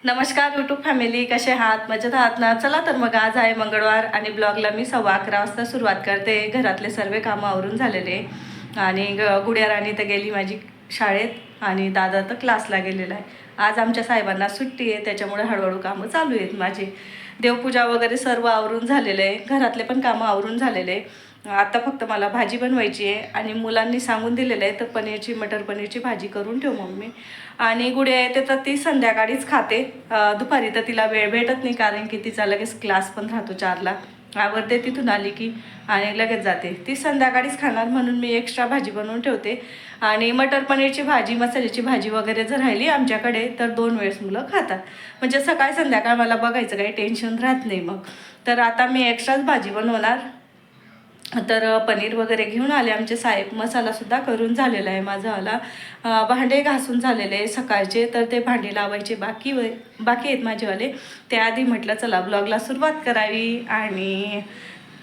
नमस्कार YouTube family, कसे आहात? मजेत आहात ना? चला तर मग आज आहे मंगळवार आणि ब्लॉगला मी 11:15 वाजता सुरुवात करते. घरातले सर्व कामं आवरून झालेले आणि गुड्या राणी तर गेली माझी शाळेत आणि दादा तर क्लासला गेलेला आहे. आज आमच्या साहेबांना सुट्टी आहे, त्याच्यामुळे हळूहळू कामं चालू आहेत माझे. देवपूजा वगैरे सर्व आवरून झालेलं आहे, घरातले पण कामं आवरून झालेले आहे. आता फक्त मला भाजी बनवायची आहे आणि मुलांनी सांगून दिलेलं आहे तर मटर पनीरची भाजी करून ठेव मम्मी. आणि गुड्या येते तर ती संध्याकाळीच खाते. दुपारी तर तिला वेळ भेटत नाही, कारण की तिचा लगेच क्लास पण राहतो 4ला. आवरते तिथून आली की आणि लगेच जाते. ती संध्याकाळीच खाणार म्हणून मी एक्स्ट्रा भाजी बनवून ठेवते. आणि मटर पनीरची भाजी, मसाल्याची भाजी वगैरे जर राहिली आमच्याकडे तर 2 वेळेस मुलं खातात. म्हणजे सकाळ संध्याकाळ मला बघायचं काही टेन्शन राहत नाही मग. तर आता मी एक्स्ट्राच भाजी बनवणार. तर पनीर वगैरे घेऊन आले आमचे साहेब. मसालासुद्धा करून झालेला आहे माझावाला. भांडे घासून झालेले आहे सकाळचे, तर ते भांडे लावायचे बाकी आहेत माझेवाले. त्याआधी म्हटलं चला ब्लॉगला सुरुवात करावी. आणि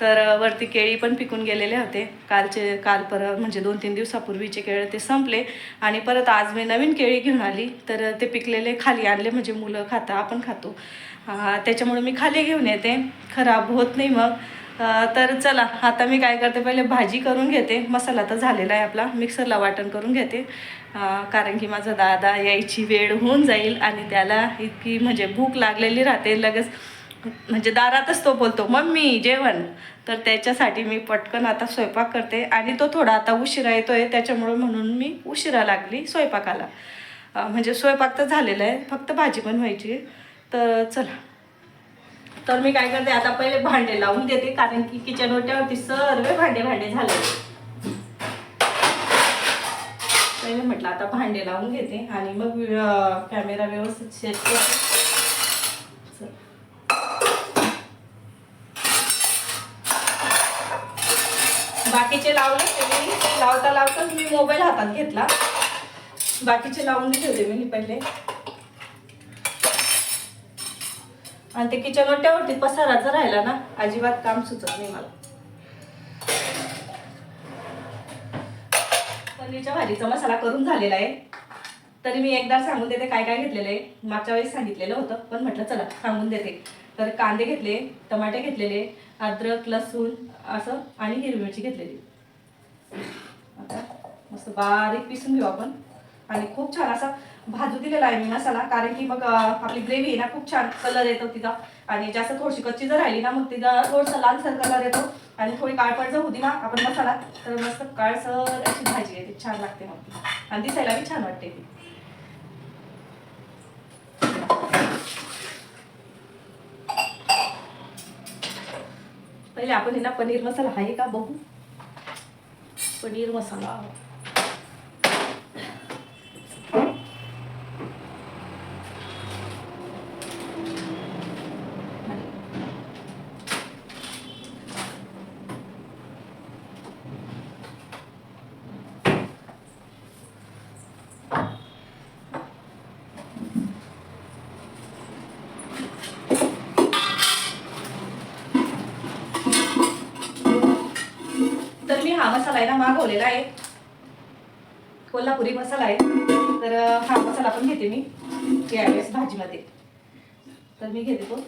तर वरती केळी पण पिकून गेलेले होते. काल म्हणजे 2-3 दिवसापूर्वीचे केळे ते संपले आणि परत आज मी नवीन केळी घेऊन आली. तर ते पिकलेले खाली आणले, म्हणजे मुलं खाता आपण खातो. त्याच्यामुळे मी खाली घेऊन येते, खराब होत नाही मग. तर चला आता मी काय करते, पहिले भाजी करून घेते. मसाला तर झालेला आहे आपला, मिक्सरला वाटण करून घेते. कारण की माझा दादा यायची वेळ होऊन जाईल आणि त्याला इतकी म्हणजे भूक लागलेली राहते. लगेच म्हणजे दारातच तो बोलतो मम्मी जेवण. तर त्याच्यासाठी मी पटकन आता स्वयंपाक करते. आणि तो थोडा आता उशिरा येतोय, त्याच्यामुळे म्हणून मी उशिरा लागली स्वयंपाकाला. म्हणजे स्वयंपाक तर झालेला आहे, फक्त भाजी बनवायची. तर चला, तर मी काय करते आता पहिले भांडे लावून देते, कारण की किचन ओट्यावरती सर्व भांडे झाले. पहिले म्हटलं आता भांडे लावून घेते आणि मग कॅमेरा व्यवस्थित सेट करते. बाकीचे लावले ते लावताच मी मोबाईल हातात घेतला. बाकीचे लावून ठेवले मी पहिले. आणि ते किचन ओट्यावरती पसाराचा राहिला ना, अजिबात काम सुचत नाही मला. पनीरच्या भाजीचा मसाला करून झालेला आहे. तरी मी एकदा सांगून देते काय काय घेतलेलं आहे. मागच्या वेळेस सांगितलेलं होतं, पण म्हटलं चला सांगून देते. तर कांदे घेतले, टमाटे घेतलेले, अद्रक लसूण असं आणि हिरवी मिरची घेतलेली. आता मस्त बारीक पिसून घेऊ आपण. आणि खूप छान असा भाजू दिलेला आहे मी मसाला, कारण की मग आपली ग्रेव्ही आहे ना खूप छान कलर येतो तिचा. आणि जास्त थोडीशी कच्ची जर राहिली ना मग तिचा थोडासा लालसर कलर येतो. आणि थोडी काळपट जर होती ना आपण मसाला, तर मस्त काळसर अशी भाजी येते, छान लागते मग. आणि दिसायला बी छान वाटते ती. पहिले आपण ना पनीर मसाला आहे का बघू. पनीर मसाला हा मसाला आहे ना मागवलेला आहे, कोल्हापुरी मसाला आहे. तर हा मसाला पण घेते मी यावेळेस भाजीमध्ये. तर मी घेते तो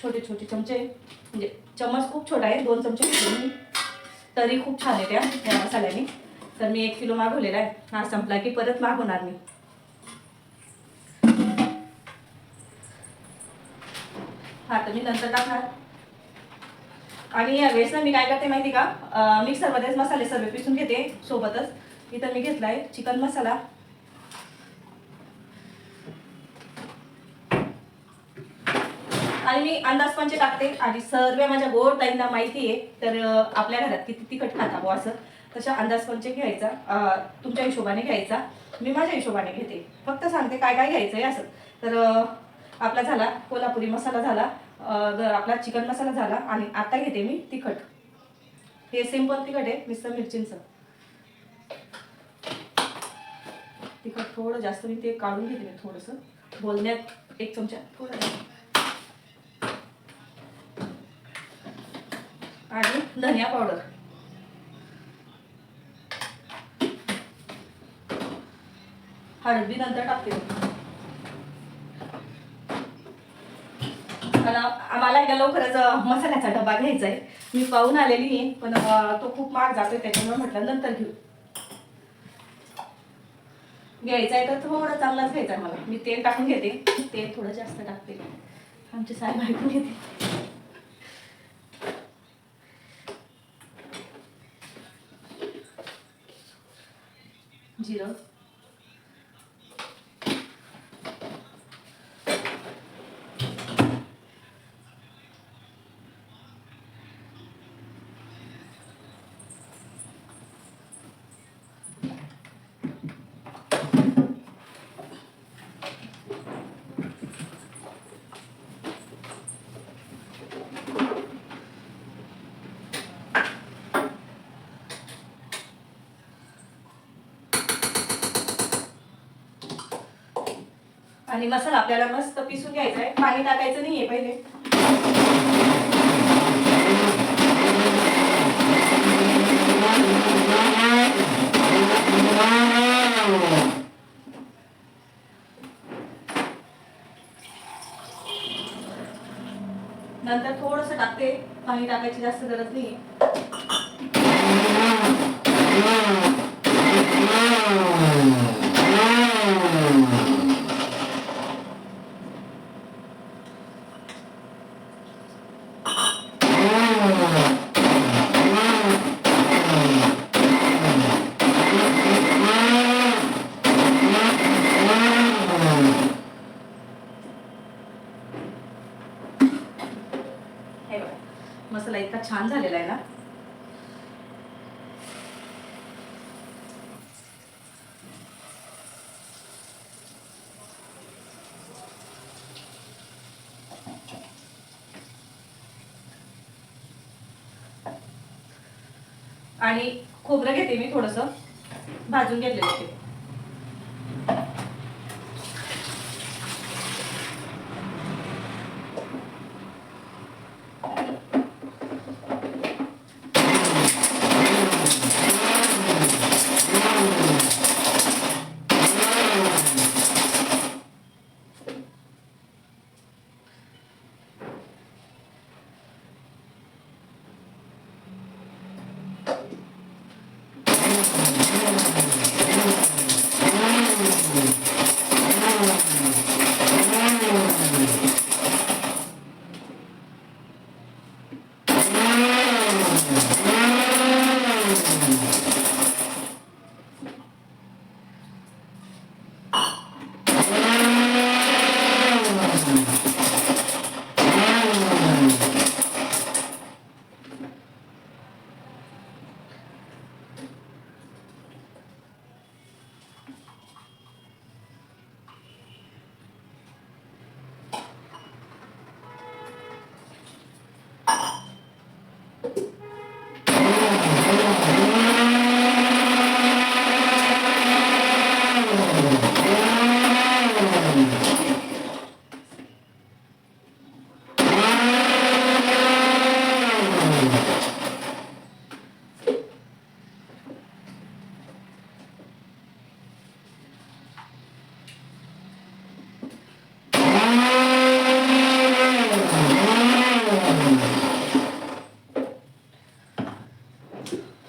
छोटे चमचे, म्हणजे चम्मच खूप छोटा आहे, 2 चमचे घेतले मी. तरी खूप छान आहे त्या मसाल्याने. तर मी 1 किलो मागवलेला आहे. हा संपला की परत मागवणार मी. हा तर मी नंतर टाकणार. आणि यावेळेस ना मी काय करते माहिती का, मिक्सरमध्येच मसाले सर्व पिसून घेते सोबतच. इथं मी घेतलाय चिकन मसाला, आणि मी अंदाजपंचे टाकते. आणि सर्व माझ्या गोड ताईंना माहिती आहे, तर आपल्या घरात किती तिखट खाता हो असं. तशा अंदाजपंचे घ्यायचा, तुमच्या हिशोबाने घ्यायचा. मी माझ्या हिशोबाने घेते, फक्त सांगते काय काय घ्यायचं आहे असं. तर आपला झाला कोल्हापुरी मसाला झाला, आपला चिकन मसाला झाला. आणि आता घेते मी तिखट. हे सिंपल तिखट आहे, मिसळ मिरचींचं तिखट. थोडं जास्त मी ते काढून घेते मी थोडंसं बोलण्यात. 1 चमचा थोडं. आणि धनिया पावडर, हळद बी नंतर टाकते. आम्हाला एकदा लवकरच मसाल्याचा डबा घ्यायचा आहे. मी पाहून आलेली आहे, पण तो खूप महाग जातोय, त्याच्यामुळे म्हटलं नंतर घेऊ. घ्यायचा आहे तर थोडं चांगलाच घ्यायचा आहे मला. मी तेल टाकून घेते, तेल थोडं जास्त टाकते. आमची साहेब ऐकून घेते. जिरं, आणि मसाला आपल्याला मस्त पिसून घ्यायचा आहे. पाणी टाकायचं नाहीये पहिले. नंतर थोडस टाकते, पाणी टाकायची जास्त गरज नाहीये. मसाला इतका छान झालेला आहे ना. आणि खोबरं घेते मी थोडस भाजून घेतलेलं ते.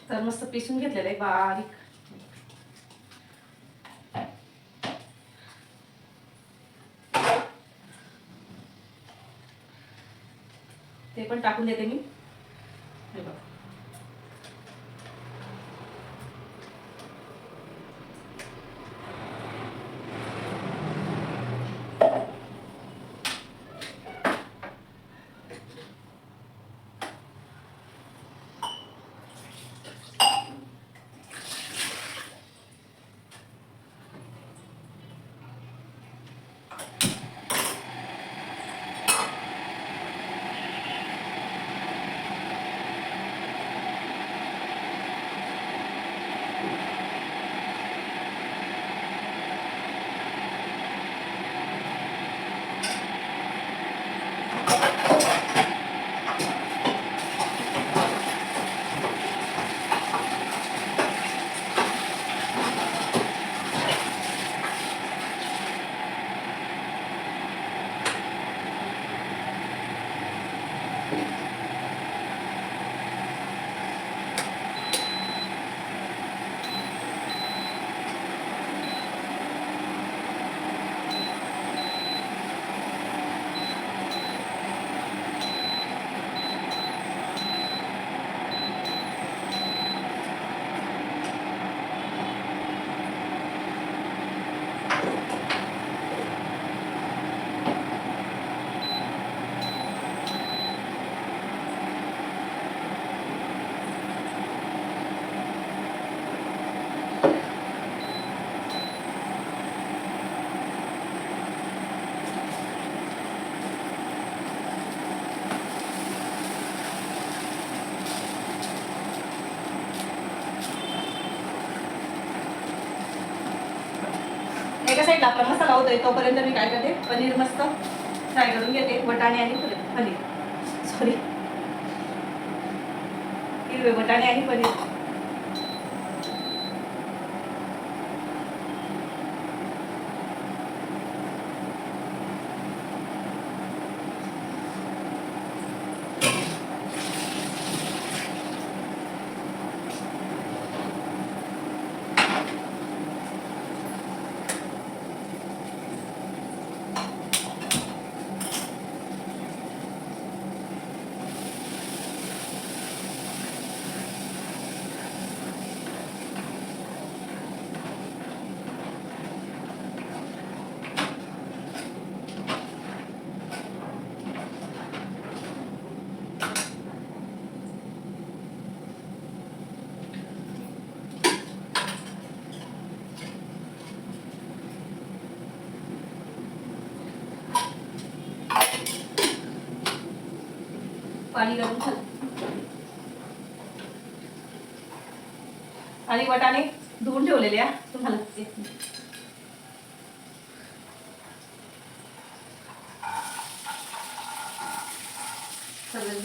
तर मस्त पिसून घेतलेलं आहे बारीक. ते पण टाकून देते मी. हे बघा, साईडला आपला मसाला होतोय तोपर्यंत मी काय करते, पनीर मस्त फ्राय करून घेते. वटाणे आणि पनीर, सॉरी, हिरवे वटाणे आणि पनीर. पाणी गरम झालं आणि वटाणे धुवून ठेवलेले आहे तुम्हाला. सगळं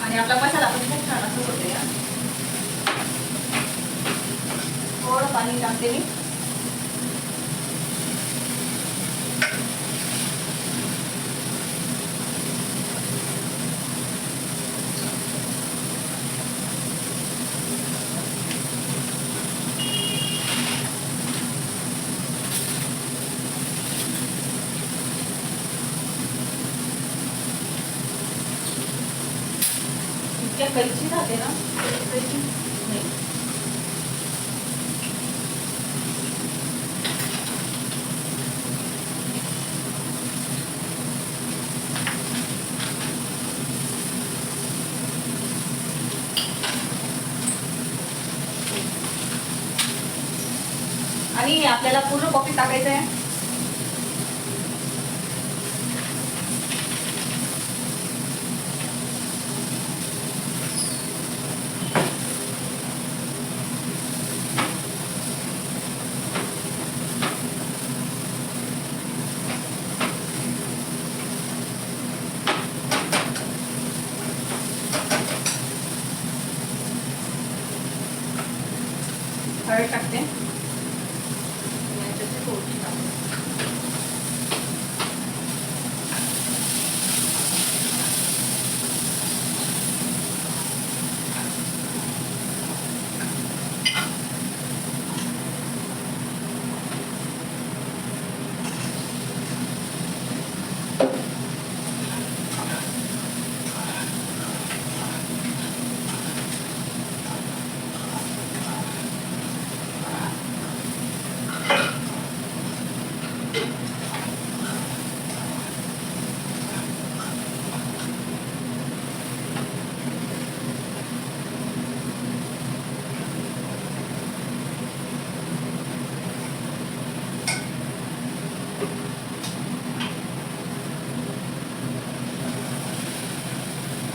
आणि आपला मसाला पण खूप छान असं होते. थोडं पाणी टाकते मी. इतक्या कैची राहते ना, कैची नाही. आणि आपल्याला पूर्ण कॉफी टाकायचं आहे. हळद टाकते.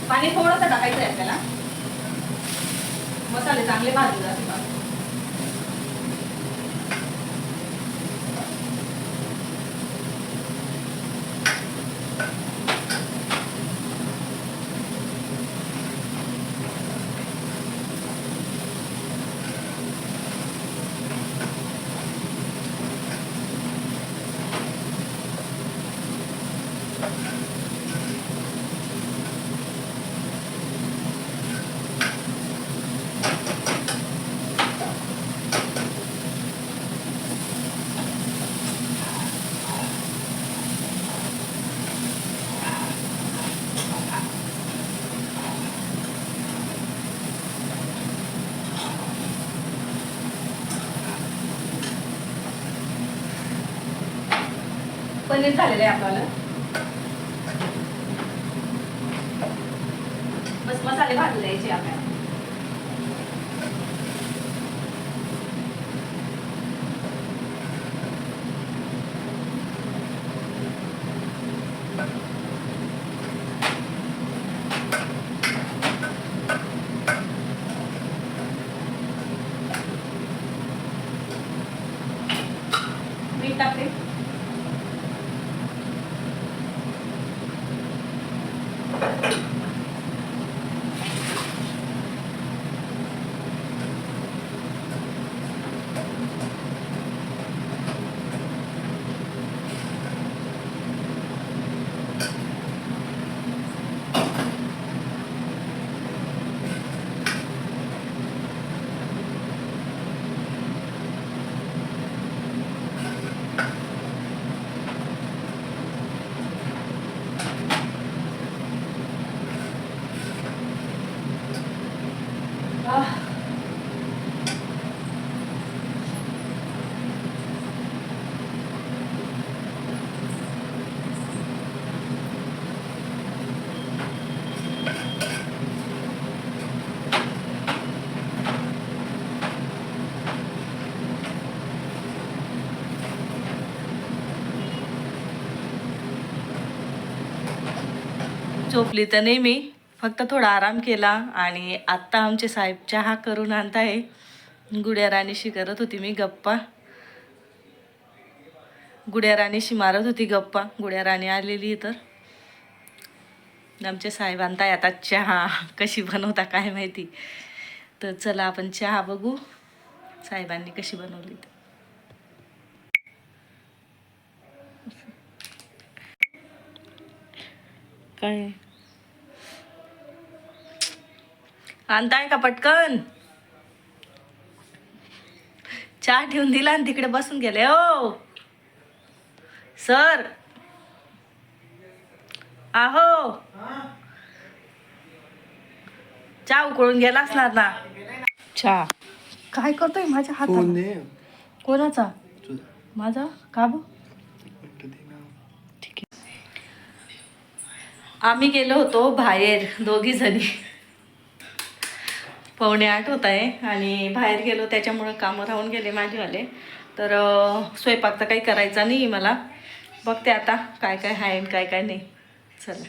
पाणी थोडंसं टाकायचं आहे आपल्याला. मसाले चांगले भाजले जाते. पनीर झालेलं आहे आपल्याला. बस मसाले भाजून द्यायचे आपल्याला. मीठ टाकते. झोपली तर नाही मी, फक्त थोडा आराम केला. आणि आत्ता आमचे साहेब चहा करून आणताय. गुड्या राणीशी करत होती मी गप्पा. गुड्या राणीशी मारत होती गप्पा. गुड्या राणी आलेली तर आमचे साहेब आणताय आता चहा. कशी बनवता काय माहिती. तर चला आपण चहा बघू साहेबांनी कशी बनवली. काय आणताय का पटकन. चहा ठेवून दिला आणि तिकडे बसून गेले. ओ सर आहो, चहा उकळून गेला असणार ना. चहा काय करतोय माझ्या हातात. कोणाचा. माझा का बो. ठीक आहे. आम्ही गेलो होतो बाहेर दोघी जणी. 7:45 होत आहे आणि बाहेर गेलो त्याच्यामुळं कामं राहून गेले माझेवाले. तर स्वयंपाक तर काही करायचा नाही मला. बघते आता काय काय आहे आणि काय काय नाही. चला.